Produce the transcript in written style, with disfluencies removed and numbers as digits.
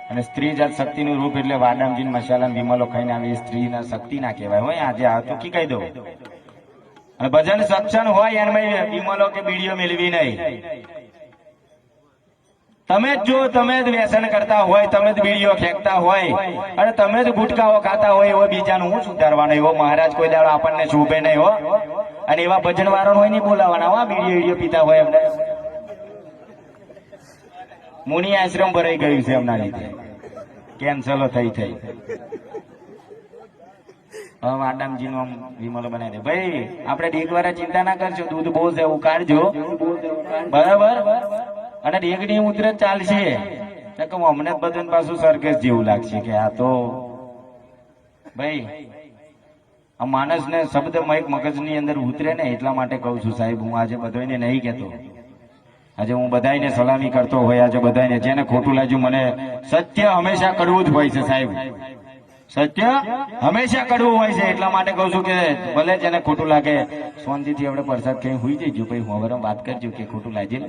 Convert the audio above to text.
અને સ્ત્રી જાત શક્તિનું રૂપ એટલે વાડામજી મસાલા વિમલો ખાઈને આવી સ્ત્રીના શક્તિ ના કહેવાય હોય આજે આ તો કી કહી દઉં અને ભજન સત્સંગ હોય એમાં વિમલો કે બીડીઓ મેળવી નહીં તમે જો તમે જ વ્યસન કરતા હોય તમે જ બીડીઓ ખેંચતા હોય અને તમે જ ગુટકાઓ ખાતા હોય એવો બીજાનું હું સુધારવાનો એવો મહારાજ કોઈ દાડો આપણને શોભે નહીં હો અને એવા ભજન વાળો હોય નહીં બોલાવાના હો બીડીઓ પીતા હોય એમને મુનિ આશ્રમ ભરાઈ ગયું છે એમના લીધે કેન્સલો થઈ વાડામજી નો વિમલો બનાવી દે ભાઈ આપણે ડેગવાળા ચિંતા ના કરશો દૂધ બહુ છે ઉકાળજો બરાબર અને ડેગની ઉતરે ચાલશે અમને બધું પાછું સરઘસ જેવું લાગશે કે આ તો ભાઈ આ માણસને શબ્દ મગજની અંદર ઉતરે ને એટલા માટે કહું છું સાહેબ હું આજે બધાને નહીં કહેતો આજે હું બધાને સલામી કરતો હોય આજે બધાને જેને ખોટું લાગ્યું મને સત્ય હંમેશા કડવું જ હોય છે સાહેબ સત્ય હંમેશા કડવું હોય છે એટલા માટે કહું છું કે ભલે જેને ખોટું લાગે શાંતિથી આપણે પ્રસાદ કઈ હોઈ જઈજો ભાઈ હું હવે વાત કરજો કે ખોટું લાગે